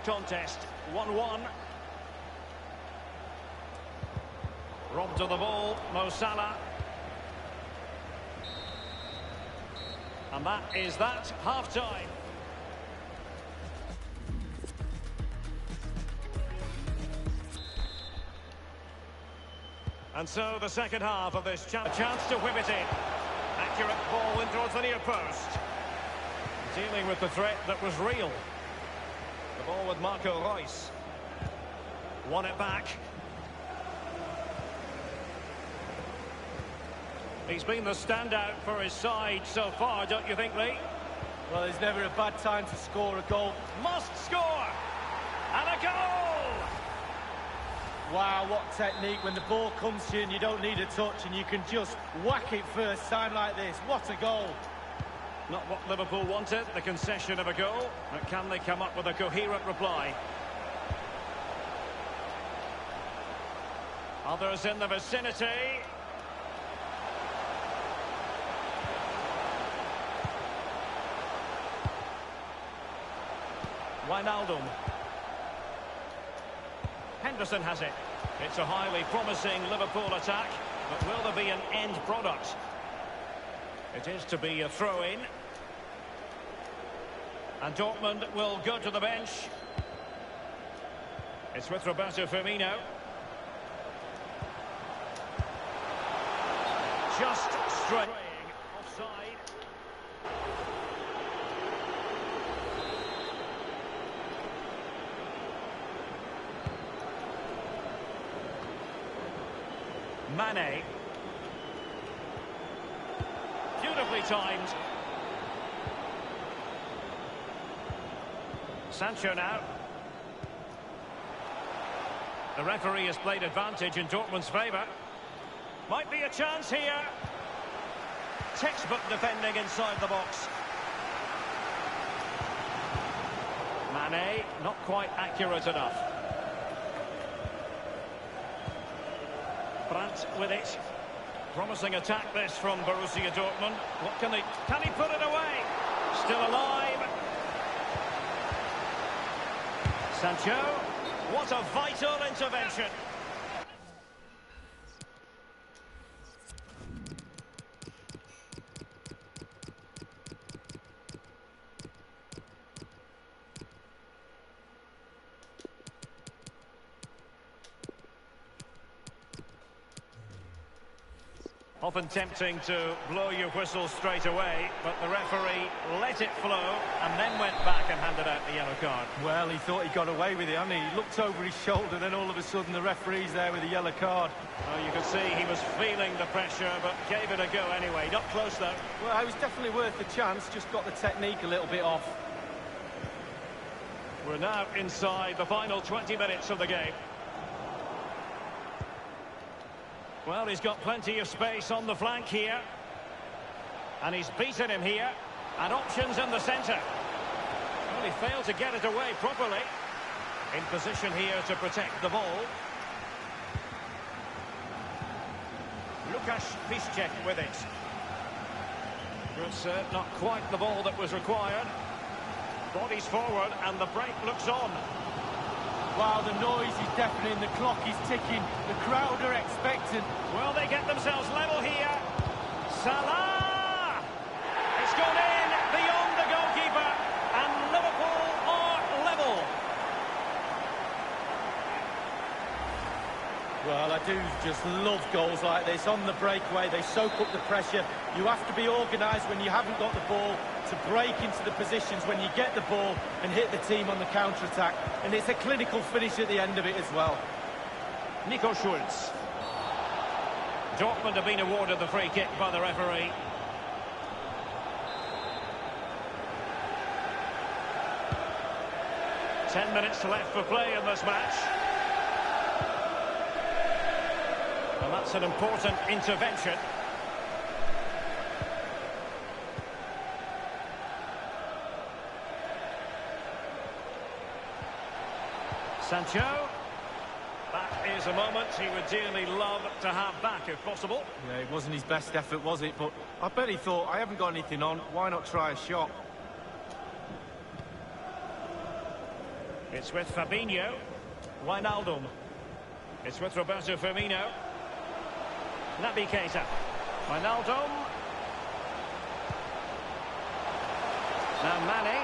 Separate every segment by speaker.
Speaker 1: contest, 1-1. Robbed of the ball, Mo Salah. And that is that, half-time. And so the second half of this chance to whip it in. Accurate ball in towards the near post. Dealing with the threat that was real. The ball with Marco Reus. Won it back. He's been the standout for his side so far, don't you think, Lee?
Speaker 2: Well, there's never a bad time to score a goal.
Speaker 1: Must score! And a goal!
Speaker 2: Wow, what technique. When the ball comes to you and you don't need a touch and you can just whack it first time like this. What a goal.
Speaker 1: Not what Liverpool wanted, the concession of a goal. But can they come up with a coherent reply? Others in the vicinity. Wijnaldum. Henderson has it. It's a highly promising Liverpool attack, but will there be an end product? It is to be a throw-in. And Dortmund will go to the bench. It's with Roberto Firmino. Just straight. Offside. Mane. Beautifully timed. Sancho now. The referee has played advantage in Dortmund's favour. Might be a chance here. Textbook defending inside the box. Mane, not quite accurate enough. Brandt with it. Promising attack this from Borussia Dortmund. What can he put it away? Still alive. Sancho. What a vital intervention. Often tempting to blow your whistle straight away, but the referee let it flow and then went back and handed out the yellow card.
Speaker 2: Well, he thought he got away with it, hadn't he? He looked over his shoulder, then all of a sudden the referee's there with a yellow card.
Speaker 1: Well, you could see he was feeling the pressure, but gave it a go anyway. Not close, though.
Speaker 2: Well, it was definitely worth the chance, just got the technique a little bit off.
Speaker 1: We're now inside the final 20 minutes of the game. Well, he's got plenty of space on the flank here. And he's beaten him here. And options in the centre. Well, he failed to get it away properly. In position here to protect the ball. Lukasz Piszczek with it. But not quite the ball that was required. Bodies forward and the break looks on.
Speaker 2: Wow, the noise is deafening, the clock is ticking, the crowd are expectant.
Speaker 1: Well, they get themselves level here. Salah! It's gone in beyond the goalkeeper, and Liverpool are level.
Speaker 2: Well, I do just love goals like this. On the breakaway, they soak up the pressure. You have to be organised when you haven't got the ball to break into the positions when you get the ball and hit the team on the counter-attack. And it's a clinical finish at the end of it as well.
Speaker 1: Nico Schulz. Dortmund have been awarded the free kick by the referee. Ten minutes left for play in this match. And that's an important intervention. Sancho. That is a moment he would dearly love to have back if possible.
Speaker 2: Yeah, it wasn't his best effort, was it? But I bet he thought, I haven't got anything on, why not try a shot?
Speaker 1: It's with Fabinho. Wijnaldum. It's with Roberto Firmino. Naby Keita. Wijnaldum. Now Mane.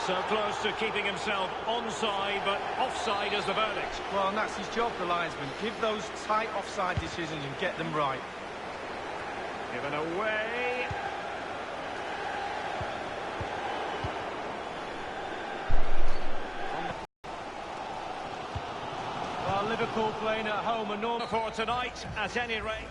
Speaker 1: So close to keeping himself onside, but offside is the verdict.
Speaker 2: Well, and that's his job, the linesman. Give those tight offside decisions and get them right.
Speaker 1: Given away.
Speaker 2: Well, Liverpool playing at home and normal
Speaker 1: For tonight, at any rate.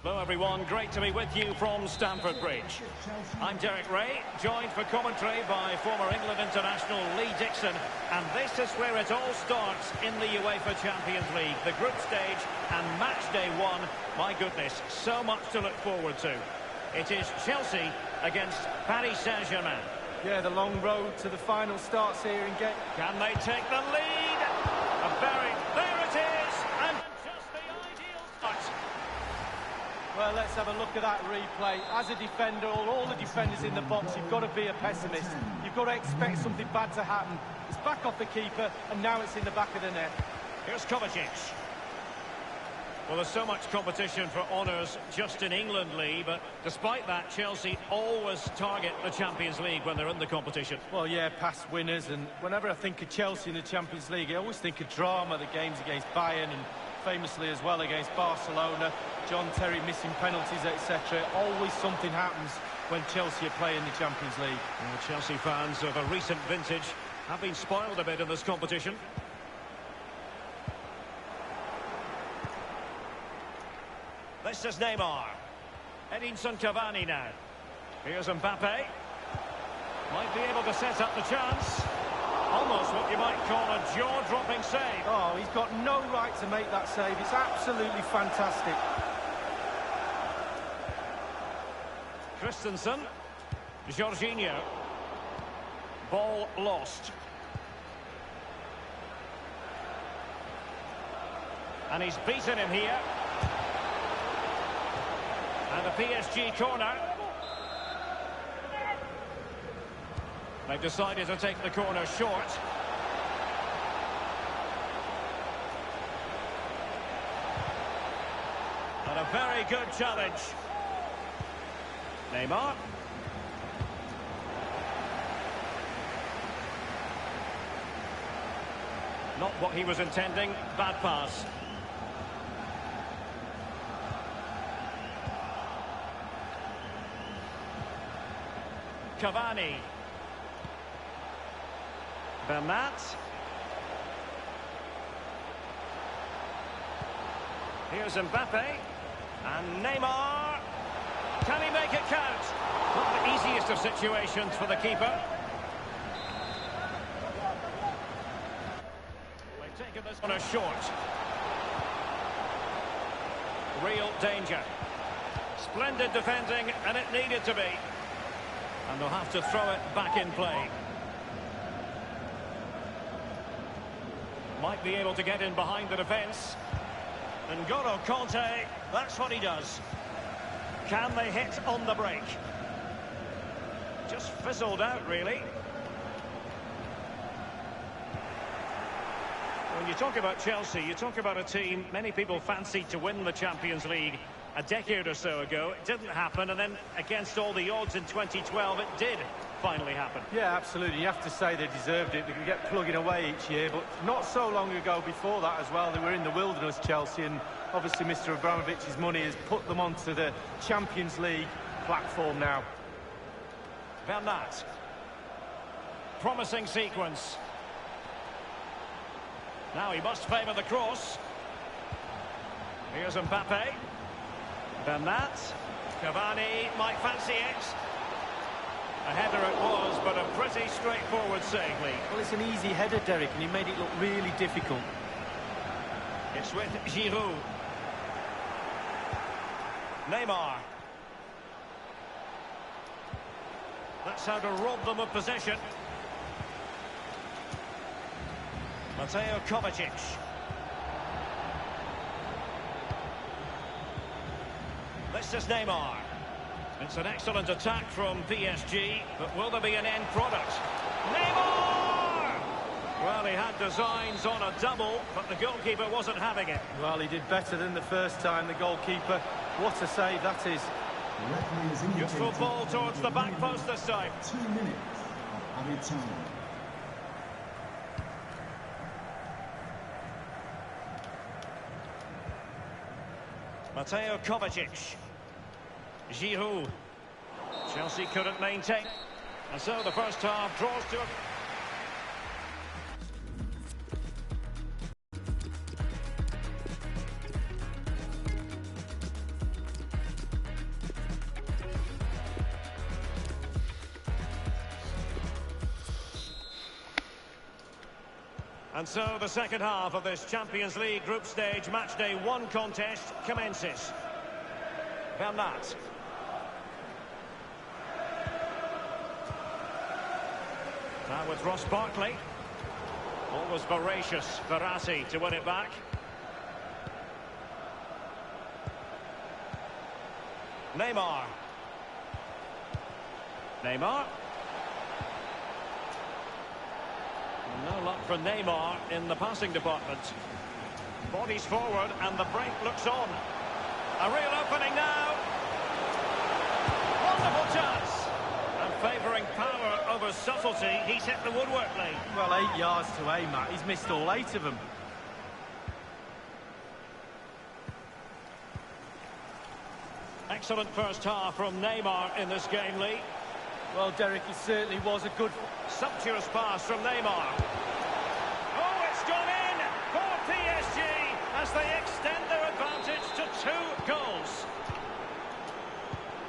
Speaker 1: Hello everyone, great to be with you from Stamford Bridge. I'm Derek Ray, joined for commentary by former England international Lee Dixon, and this is where it all starts in the UEFA Champions League, the group stage and match day one. My goodness, so much to look forward to. It is Chelsea against Paris Saint-Germain.
Speaker 2: Yeah, the long road to the final starts here in game.
Speaker 1: Can they take the lead? There it is, and just the ideal start.
Speaker 2: Well, let's have a look at that replay. As a defender, all the defenders in the box, you've got to be a pessimist. You've got to expect something bad to happen. It's back off the keeper, and now it's in the back of the net.
Speaker 1: Here's Kovacic. Well, there's so much competition for honours just in England, Lee, but despite that, Chelsea always target the Champions League when they're in the competition.
Speaker 2: Well, yeah, past winners, and whenever I think of Chelsea in the Champions League, I always think of drama, the games against Bayern, and famously as well against Barcelona, John Terry missing penalties, etc. Always something happens when Chelsea are playing the Champions League.
Speaker 1: Well, Chelsea fans of a recent vintage have been spoiled a bit in this competition. This is Neymar. Edinson Cavani now. Here's Mbappe. Might be able to set up the chance. Almost what you might call a jaw-dropping save.
Speaker 2: Oh, he's got no right to make that save. It's absolutely fantastic.
Speaker 1: Christensen. Jorginho. Ball lost. And he's beaten him here. And a PSG corner. They've decided to take the corner short. And a very good challenge. Neymar. Not what he was intending. Bad pass. Cavani. Bernat. Here's Mbappe. And Neymar. Can he make it count? Not the easiest of situations for the keeper. They've taken this on a short. Real danger. Splendid defending, and it needed to be. And they'll have to throw it back in play. Might be able to get in behind the defence. N'Golo Kanté, that's what he does. Can they hit on the break? Just fizzled out, really. When you talk about Chelsea, you talk about a team many people fancied to win the Champions League a decade or so ago. It didn't happen, and then against all the odds in 2012, it did finally happen.
Speaker 2: Yeah, absolutely. You have to say they deserved it. They could get plugging away each year, but not so long ago before that as well, they were in the wilderness, Chelsea, and obviously Mr. Abramovich's money has put them onto the Champions League platform now.
Speaker 1: Bernat. Promising sequence. Now he must favour the cross. Here's Mbappe. Bernat. Cavani might fancy it. A header it was, but a pretty straightforward save, Lee.
Speaker 2: Well, it's an easy header, Derek, and he made it look really difficult.
Speaker 1: It's with Giroud. Neymar. That's how to rob them of possession. Mateo Kovacic. This is Neymar. It's an excellent attack from PSG, but will there be an end product? Neymar! Well, he had designs on a double, but the goalkeeper wasn't having it.
Speaker 2: Well, he did better than the first time, the goalkeeper. What a save that is.
Speaker 1: Useful ball towards the back post this time.
Speaker 3: 2 minutes of added time.
Speaker 1: Mateo Kovacic. Giroud. Chelsea couldn't maintain. And so the first half draws to a... And so the second half of this Champions League group stage matchday 1 contest commences. Bernat. Now with Ross Barkley. Always voracious, Verratti to win it back. Neymar. Neymar. No luck for Neymar in the passing department. Bodies forward and the break looks on. A real opening now. Wonderful chance. And favouring power over subtlety, he's hit the woodwork, Lee.
Speaker 2: Well, 8 yards to aim at. He's missed all 8 of them.
Speaker 1: Excellent first half from Neymar in this game, Lee.
Speaker 2: Well, Derek, it certainly was a good...
Speaker 1: Sumptuous pass from Neymar. Oh, it's gone in for PSG as they extend their advantage to 2 goals.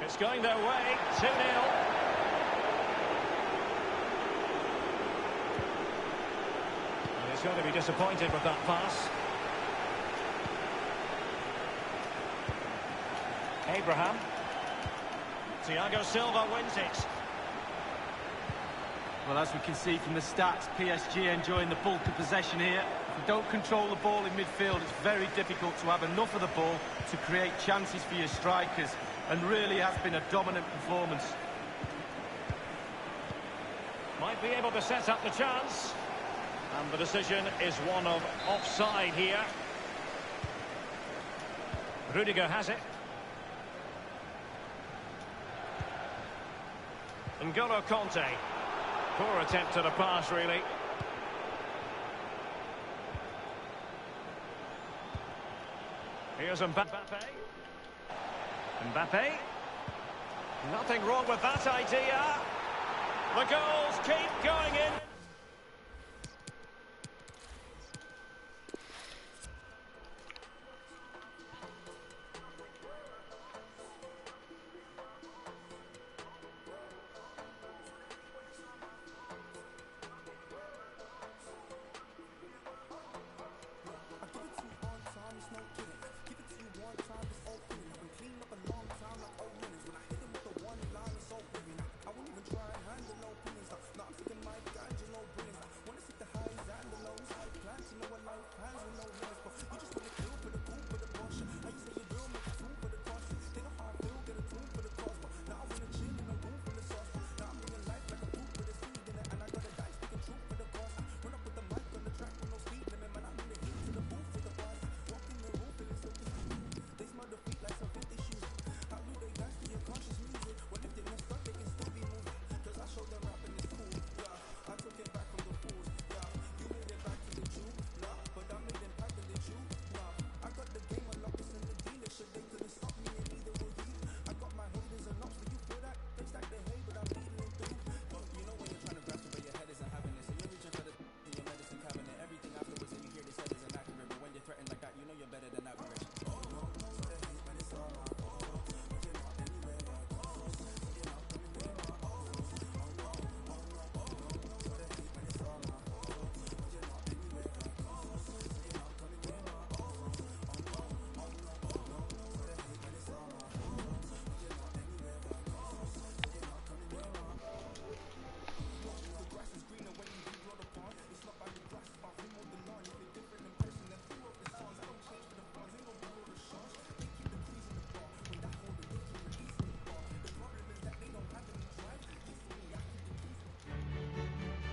Speaker 1: It's going their way, 2-0. He's going to be disappointed with that pass. Abraham. Thiago Silva wins it.
Speaker 2: Well, as we can see from the stats, PSG enjoying the bulk of possession here. If you don't control the ball in midfield, it's very difficult to have enough of the ball to create chances for your strikers, and really has been a dominant performance.
Speaker 1: Might be able to set up the chance. And the decision is one of offside here. Rudiger has it. N'Golo Kanté. Poor attempt at a pass, really. Here's Mbappe. Mbappe. Nothing wrong with that idea. The goals keep going in.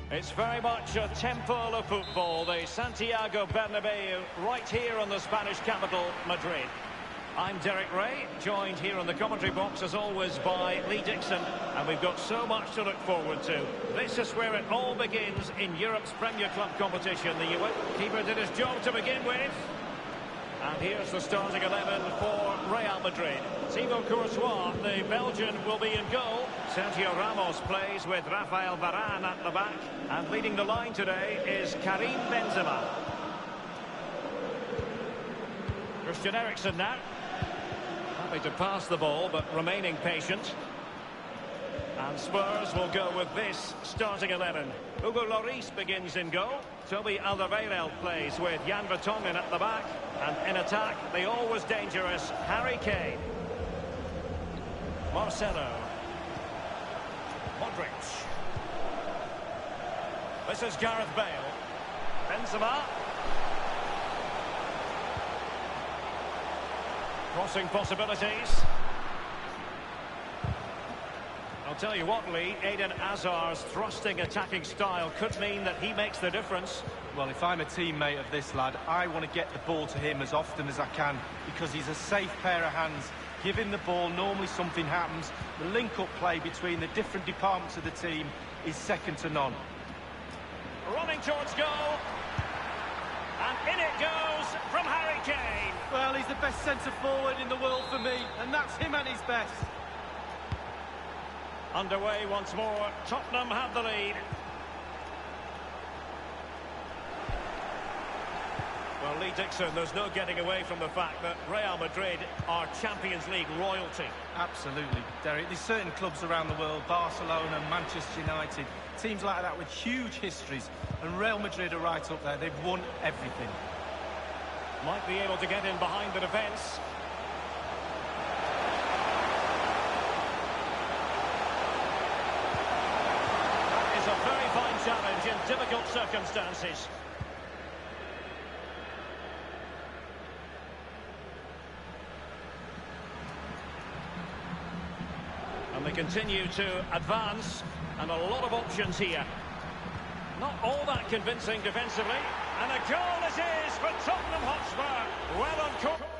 Speaker 1: It's very much a temple of football, the Santiago Bernabeu, right here in the Spanish capital, Madrid. I'm Derek Ray, joined here in the commentary box as always by Lee Dixon, and we've got so much to look forward to. This is where it all begins in Europe's Premier Club competition. The keeper did his job to begin with. And here's the starting 11 for Real Madrid. Thibaut Courtois, the Belgian, will be in goal. Sergio Ramos plays with Rafael Varane at the back. And leading the line today is Karim Benzema. Christian Eriksen now. Happy to pass the ball, but remaining patient. And Spurs will go with this starting 11. Hugo Lloris begins in goal. Toby Alderweireld plays with Jan Vertonghen at the back. And in attack, the always dangerous Harry Kane. Marcelo. Modric. This is Gareth Bale. Benzema. Crossing possibilities. I'll tell you what, Lee, Eden Hazard's thrusting attacking style could mean that he makes the difference.
Speaker 2: Well, if I'm a teammate of this lad, I want to get the ball to him as often as I can because he's a safe pair of hands. Give him the ball, normally something happens. The link-up play between the different departments of the team is second to none.
Speaker 1: Running towards goal. And in it goes from Harry Kane.
Speaker 2: Well, he's the best centre-forward in the world for me, and that's him at his best.
Speaker 1: Underway once more. Tottenham have the lead. Well, Lee Dixon, there's no getting away from the fact that Real Madrid are Champions League royalty.
Speaker 2: Absolutely, Derek. There's certain clubs around the world, Barcelona, Manchester United, teams like that with huge histories, and Real Madrid are right up there. They've won everything.
Speaker 1: Might be able to get in behind the defence. That is a very fine challenge in difficult circumstances. And they continue to advance, and a lot of options here. Not all that convincing defensively, and a goal it is for Tottenham Hotspur. Well on course.